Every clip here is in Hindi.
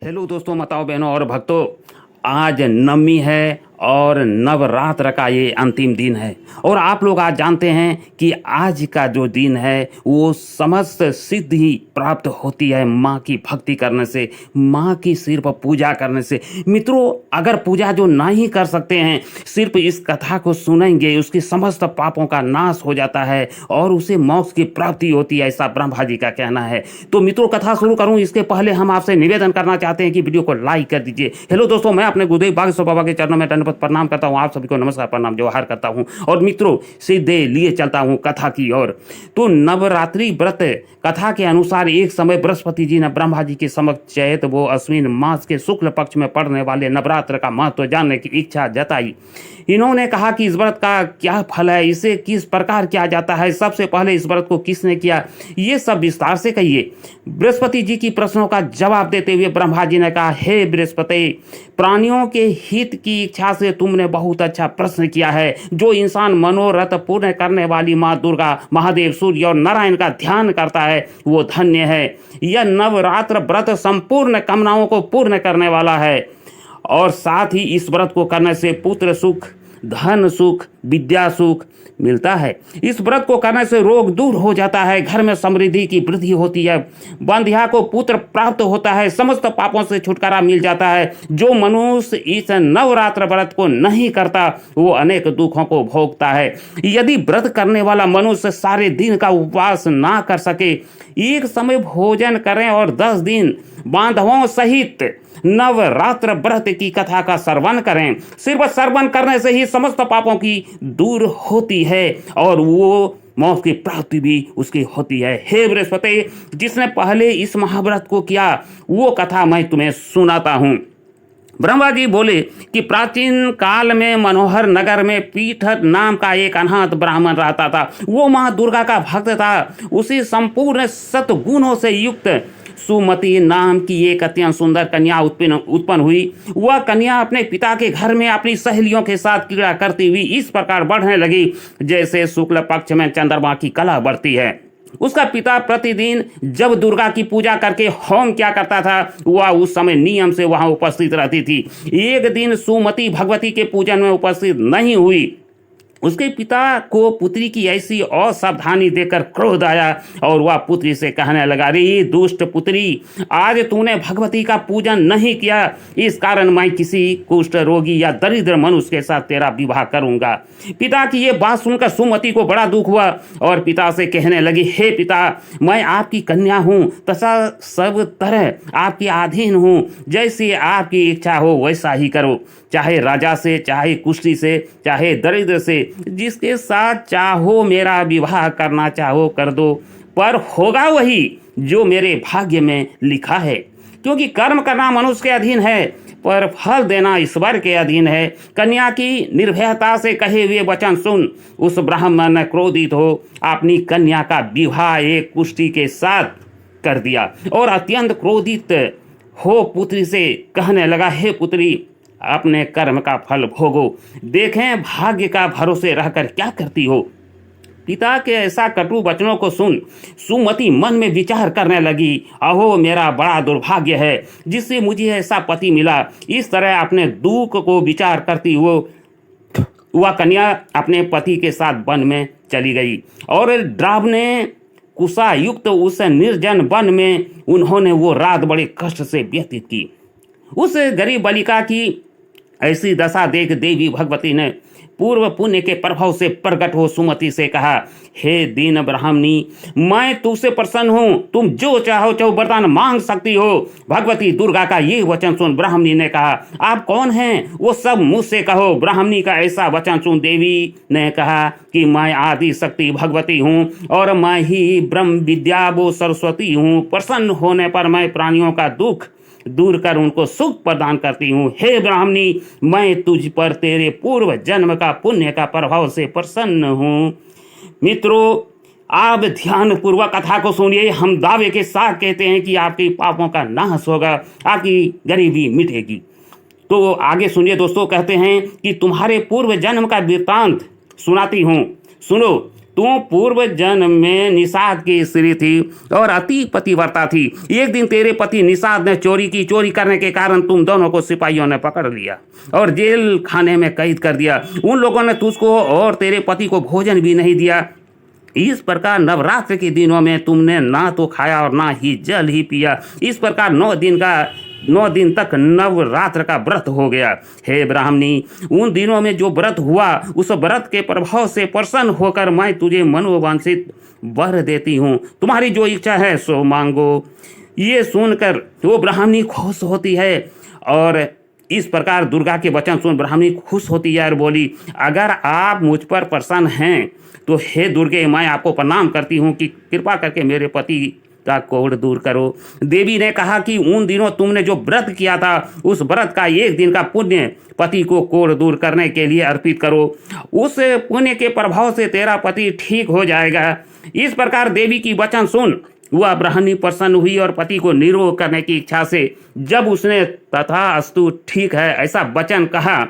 हेलो दोस्तों, माताओं, बहनों और भक्तों। आज नवमी है और नवरात्र का ये अंतिम दिन है। और आप लोग आज जानते हैं कि आज का जो दिन है वो समस्त सिद्धि प्राप्त होती है माँ की भक्ति करने से, माँ की सिर्फ पूजा करने से। मित्रों, अगर पूजा जो नहीं कर सकते हैं, सिर्फ इस कथा को सुनेंगे, उसके समस्त पापों का नाश हो जाता है और उसे मोक्ष की प्राप्ति होती है, ऐसा ब्रह्मा जी का कहना है। तो मित्रों, कथा शुरू करूं इसके पहले हम आपसे निवेदन करना चाहते हैं कि वीडियो को लाइक कर दीजिए। हेलो दोस्तों, मैं अपने गुरुदेव बागेश्वर बाबा के चरणों में दंडवत प्रणाम करता हूं। आप सभी को नमस्कार, प्रणाम, जोहार करता हूं। और मित्रों, सीधे लिए चलता हूं कथा की ओर। तो नवरात्रि व्रत कथा के अनुसार एक समय बृहस्पति जी ने ब्रह्मा जी के समक्ष चैत वो अश्विन मास के शुक्ल पक्ष में पड़ने वाले नवरात्र का महत्व जानने की इच्छा जताई। इन्होंने कहा कि इस व्रत का क्या फल है, इसे किस प्रकार किया जाता है, सबसे पहले इस व्रत को किसने किया, ये सब विस्तार से कहिए। बृहस्पति जी की प्रश्नों का जवाब देते हुए ब्रह्मा जी ने कहा, हे बृहस्पति, प्राणियों के हित की इच्छा से तुमने बहुत अच्छा प्रश्न किया है। जो इंसान मनोरथ पूर्ण करने वाली माँ दुर्गा, महादेव, सूर्य और नारायण का ध्यान करता है वो धन्य है। यह नवरात्र व्रत संपूर्ण कामनाओं को पूर्ण करने वाला है और साथ ही इस व्रत को करने से पुत्र सुख, धन सुख, विद्या सुख मिलता है। इस व्रत को करने से रोग दूर हो जाता है, घर में समृद्धि की वृद्धि होती है, बंध्या को पुत्र प्राप्त होता है, समस्त पापों से छुटकारा मिल जाता है। जो मनुष्य इस नवरात्र व्रत को नहीं करता वो अनेक दुखों को भोगता है। यदि व्रत करने वाला मनुष्य सारे दिन का उपवास ना कर सके, एक समय भोजन करें और 10 दिन बांधवों सहित नवरात्र व्रत की कथा का श्रवण करें, सिर्फ श्रवण करने से ही समस्त पापों की दूर होती है और वो मोक्ष की प्राप्ति भी उसकी होती है। हे बृहस्पति, जिसने पहले इस महाव्रत को किया वो कथा मैं तुम्हें सुनाता हूँ। ब्रह्मा जी बोले कि प्राचीन काल में मनोहर नगर में पीठर नाम का एक अनाथ ब्राह्मण रहता था। वो माँ दुर्गा का भक्त था। उसी संपूर्ण सतगुणों से युक्त सुमति नाम की एक अत्यंत सुंदर कन्या उत्पन्न हुई। वह कन्या अपने पिता के घर में अपनी सहेलियों के साथ क्रीड़ा करती हुई इस प्रकार बढ़ने लगी जैसे शुक्ल पक्ष में चंद्रमा की कला बढ़ती है। उसका पिता प्रतिदिन जब दुर्गा की पूजा करके होम क्या करता था, वह उस समय नियम से वहां उपस्थित रहती थी। एक दिन सुमति भगवती के पूजन में उपस्थित नहीं हुई। उसके पिता को पुत्री की ऐसी असावधानी देखकर क्रोध आया और वह पुत्री से कहने लगा, रे दुष्ट पुत्री, आज तूने भगवती का पूजन नहीं किया, इस कारण मैं किसी कुष्ठ रोगी या दरिद्र मनुष्य के साथ तेरा विवाह करूंगा। पिता की ये बात सुनकर सुमति को बड़ा दुख हुआ और पिता से कहने लगी, हे पिता, मैं आपकी कन्या हूँ तथा सब तरह आपके अधीन हूँ। जैसी आपकी इच्छा हो वैसा ही करो, चाहे राजा से, चाहे कुष्ठी से, चाहे दरिद्र से, जिसके साथ चाहो मेरा विवाह करना चाहो कर दो, पर होगा वही जो मेरे भाग्य में लिखा है। क्योंकि कर्म करना मनुष्य के अधीन है पर फल देना ईश्वर के अधीन है। कन्या की निर्भयता से कहे हुए वचन सुन उस ब्राह्मण ने क्रोधित हो अपनी कन्या का विवाह एक कुष्ठी के साथ कर दिया और अत्यंत क्रोधित हो पुत्री से कहने लगा, हे पुत्री, अपने कर्म का फल भोगो, देखें भाग्य का भरोसे रहकर क्या करती हो। पिता के ऐसा कटु वचनों को सुन सुमति मन में विचार करने लगी, अहो मेरा बड़ा दुर्भाग्य है जिससे मुझे ऐसा पति मिला। इस तरह अपने दुख को विचार करती वह कन्या अपने पति के साथ वन में चली गई और ड्रावने कुशा युक्त उस निर्जन वन में उन्होंने वो रात बड़े कष्ट से व्यतीत की। उस गरीब बालिका की ऐसी दशा देख देवी भगवती ने पूर्व पुण्य के प्रभाव से प्रकट हो सुमति से कहा, हे दीन ब्राह्मणी, मैं तुझसे प्रसन्न हूँ, तुम जो चाहो वरदान मांग सकती हो। भगवती दुर्गा का ये वचन सुन ब्राह्मणी ने कहा, आप कौन हैं वो सब मुझसे कहो। ब्राह्मणी का ऐसा वचन सुन देवी ने कहा कि मैं आदि शक्ति भगवती हूँ और मैं ही ब्रह्म विद्या वो सरस्वती हूँ। प्रसन्न होने पर मैं प्राणियों का दुख दूर कर उनको सुख प्रदान करती हूँ। हे ब्राह्मणी, मैं तुझ पर तेरे पूर्व जन्म का पुण्य का प्रभाव से प्रसन्न हूँ। मित्रों, आप ध्यान पूर्वक कथा को सुनिए। हम दावे के साथ कहते हैं कि आपके पापों का नाश होगा, आपकी गरीबी मिटेगी। तो आगे सुनिए दोस्तों, कहते हैं कि तुम्हारे पूर्व जन्म का वृत्तांत सुनाती हूँ, सुनो। तू पूर्व जन्म में निषाद की स्त्री थी और अति पतिव्रता थी। एक दिन तेरे पति निषाद ने चोरी की। चोरी करने के कारण तुम दोनों को सिपाहियों ने पकड़ लिया और जेल खाने में कैद कर दिया। उन लोगों ने तुझको और तेरे पति को भोजन भी नहीं दिया। इस प्रकार नवरात्र के दिनों में तुमने ना तो खाया और ना ही जल ही पिया। इस प्रकार 9 दिन तक नवरात्र का व्रत हो गया। हे ब्राह्मणी, उन दिनों में जो व्रत हुआ उस व्रत के प्रभाव से प्रसन्न होकर मैं तुझे मनोवांछित वर देती हूँ। तुम्हारी जो इच्छा है सो मांगो। ये सुनकर वो ब्राह्मणी खुश होती है और इस प्रकार दुर्गा के वचन सुन ब्राह्मणी खुश होती है और बोली, अगर आप मुझ पर प्रसन्न हैं तो हे दुर्गे, मैं आपको प्रणाम करती हूँ कि कृपा करके मेरे पति का कोढ़ दूर करो। देवी ने कहा कि उन दिनों तुमने जो व्रत किया था उस व्रत का एक दिन का पुण्य पति को कोढ़ दूर करने के लिए अर्पित करो। उस पुण्य के प्रभाव से तेरा पति ठीक हो जाएगा। इस प्रकार देवी की वचन सुन वह ब्राह्मणी प्रसन्न हुई और पति को निरोग करने की इच्छा से जब उसने तथास्तु ठीक है ऐसा वचन कहा,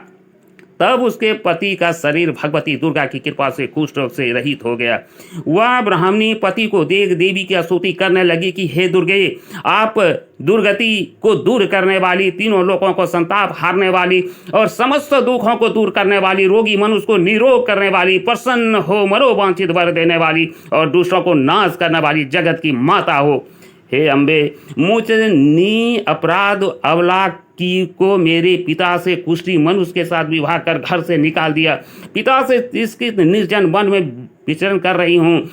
तब उसके पति का शरीर भगवती दुर्गा की कृपा से कुष्ठ रोग से रहित हो गया। वह ब्राह्मणी पति को देख देवी की स्तुति करने लगी कि हे दुर्गे, आप दुर्गति को दूर करने वाली, तीनों लोगों को संताप हारने वाली और समस्त दुखों को दूर करने वाली, रोगी मनुष्य को निरोग करने वाली, प्रसन्न हो मनोवांछित वर देने वाली और दूसरों को नाश करने वाली जगत की माता हो। हे अम्बे, मुझ नी अपराध अवला की को मेरे पिता से कुष्ठी मनुष्य के साथ विवाह कर घर से निकाल दिया। पिता से इसके निर्जन वन में विचरण कर रही हूँ।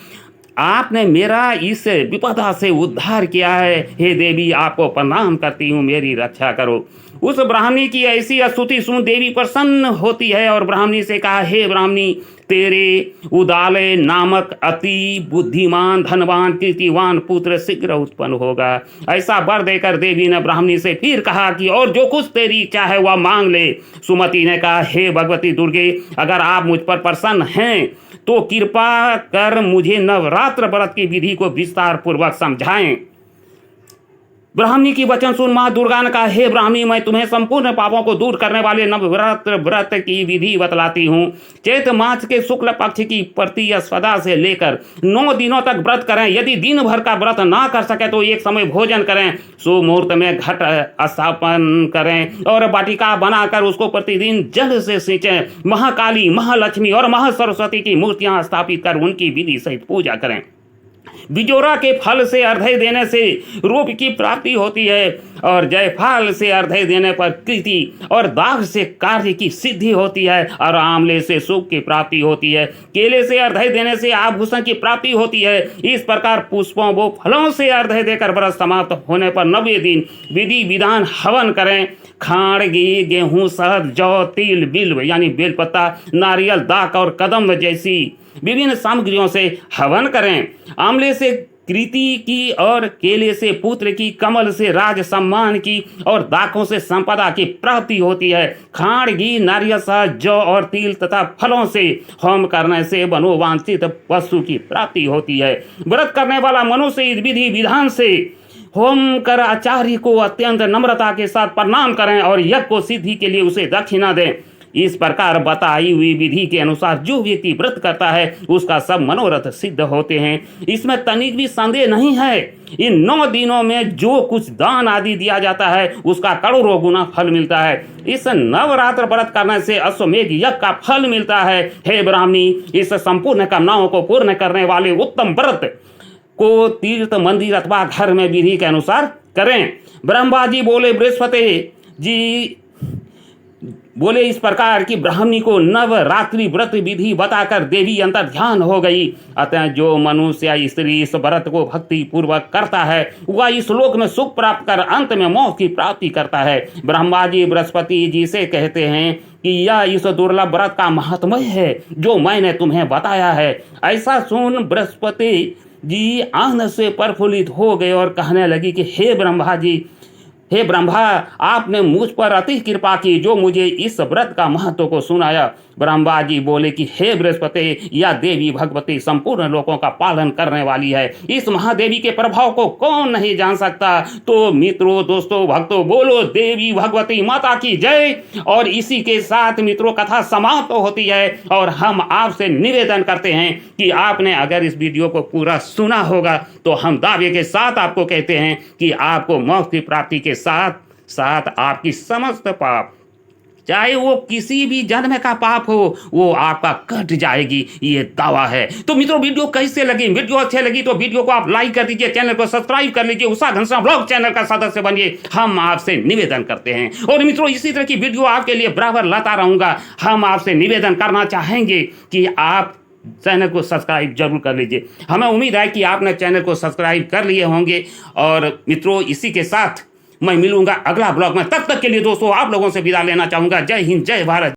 आपने मेरा इस विपदा से उद्धार किया है। हे देवी, आपको प्रणाम करती हूँ, मेरी रक्षा करो। उस ब्राह्मणी की ऐसी स्तुति सुन देवी प्रसन्न होती है और ब्राह्मणी से कहा, हे ब्राह्मणी, तेरे उदालय नामक अति बुद्धिमान धनवान कीर्तिवान पुत्र शीघ्र उत्पन्न होगा। ऐसा वर देकर देवी ने ब्राह्मणी से फिर कहा कि और जो कुछ तेरी इच्छा है वह मांग ले। सुमति ने कहा, हे भगवती दुर्गे, अगर आप मुझ पर प्रसन्न हैं तो कृपा कर मुझे नवरात्र व्रत की विधि को विस्तार पूर्वक समझाएं। ब्राह्मणी की वचन सुन मां दुर्गा ने कहा, हे ब्राह्मणी, मैं तुम्हें संपूर्ण पापों को दूर करने वाले नवरात्र व्रत की विधि बतलाती हूँ। चैत मास के शुक्ल पक्ष की प्रतिस्पर्धा से लेकर 9 दिनों तक व्रत करें। यदि दिन भर का व्रत ना कर सके तो एक समय भोजन करें। सुमुहूर्त में घट स्थापन करें और वाटिका बनाकर उसको प्रतिदिन जल से सींचें। महाकाली, महालक्ष्मी और महासरस्वती की मूर्तियां स्थापित कर उनकी विधि सहित पूजा करें। बिजोरा के फल से अर्घ्य देने से रूप की प्राप्ति होती है और जयफल से अर्घ्य देने पर कीर्ति और दाग से कार्य की सिद्धि होती है और आंवले से सुख की प्राप्ति होती है। केले से अर्घ्य देने से आभूषण की प्राप्ति होती है। इस प्रकार पुष्पों व फलों से अर्घ्य देकर व्रत समाप्त होने पर 90 दिन विधि विधान हवन करें। खांड, घी, गेहूं, शहद, जौ, तिल, बिल्व यानी बेलपत्ता, नारियल, दाक और कदम्ब जैसी विभिन्न सामग्रियों से हवन करें। आंवले से कृति की और केले से पुत्र की, कमल से राज सम्मान की और दाकों से संपदा की प्राप्ति होती है। खांड, घी, नारियल, शहद, जौ और तिल तथा फलों से होम करने से मनोवांछित वस्तु की प्राप्ति होती है। व्रत करने वाला मनुष्य इस विधि विधान से होम कर आचार्य को अत्यंत नम्रता के साथ प्रणाम करें और यज्ञ को सिद्धि के लिए उसे दक्षिणा दें। इस प्रकार बताई हुई विधि के अनुसार जो व्यक्ति व्रत करता है उसका सब मनोरथ सिद्ध होते हैं। इसमें तनिक भी संदेह नहीं है। इन 9 दिनों में जो कुछ दान आदि दिया जाता है उसका करोड़ों गुना फल मिलता है। इस नवरात्र व्रत करने से अश्वमेघ यज्ञ का फल मिलता है। हे ब्राह्मणी, इस संपूर्ण कामनाओं को पूर्ण करने वाले उत्तम व्रत को तीर्थ, मंदिर अथवा घर में विधि के अनुसार करें। ब्रह्मा जी बोले, बृहस्पति जी बोले इस प्रकार की ब्राह्मणी को नवरात्रि व्रत विधि बताकर देवी अंतर ध्यान हो गई। अतः जो मनुष्य या स्त्री इस व्रत को भक्ति पूर्वक करता है वह इस लोक में सुख प्राप्त कर अंत में मोक्ष की प्राप्ति करता है। ब्रह्मा जी बृहस्पति जी से कहते हैं कि यह इस दुर्लभ व्रत का महात्म्य है जो मैंने तुम्हें बताया है। ऐसा सुन बृहस्पति जी आनंद से प्रफुल्लित हो गए और कहने लगी कि हे ब्रह्मा जी, हे ब्रह्मा, आपने मुझ पर अति कृपा की जो मुझे इस व्रत का महत्व को सुनाया। ब्रह्मा जी बोले कि हे बृहस्पति, या देवी भगवती संपूर्ण लोगों का पालन करने वाली है, इस महादेवी के प्रभाव को कौन नहीं जान सकता। तो मित्रों, दोस्तों, भक्तों, बोलो देवी भगवती माता की जय। और इसी के साथ मित्रों कथा समाप्त होती है और हम आपसे निवेदन करते हैं कि आपने अगर इस वीडियो को पूरा सुना होगा तो हम दावे के साथ आपको कहते हैं कि आपको मोक्ष की प्राप्ति के साथ साथ आपकी समस्त पाप, चाहे वो किसी भी जन्म का पाप हो, वो आपका कट जाएगी, ये दावा है। तो मित्रों, वीडियो कैसे लगी? वीडियो अच्छी लगी तो वीडियो को आप लाइक कर दीजिए, चैनल को सब्सक्राइब कर लीजिए, उषा घनश्याम ब्लॉग चैनल का सदस्य बनिए, हम आपसे निवेदन करते हैं। और मित्रों, इसी तरह की वीडियो आपके लिए बराबर लाता रहूंगा। हम आपसे निवेदन करना चाहेंगे कि आप चैनल को सब्सक्राइब जरूर कर लीजिए। हमें उम्मीद है कि आपने चैनल को सब्सक्राइब कर लिए होंगे। और मित्रों, इसी के साथ मैं मिलूंगा अगला ब्लॉग में। तब तक के लिए दोस्तों आप लोगों से विदा लेना चाहूंगा। जय हिंद, जय भारत।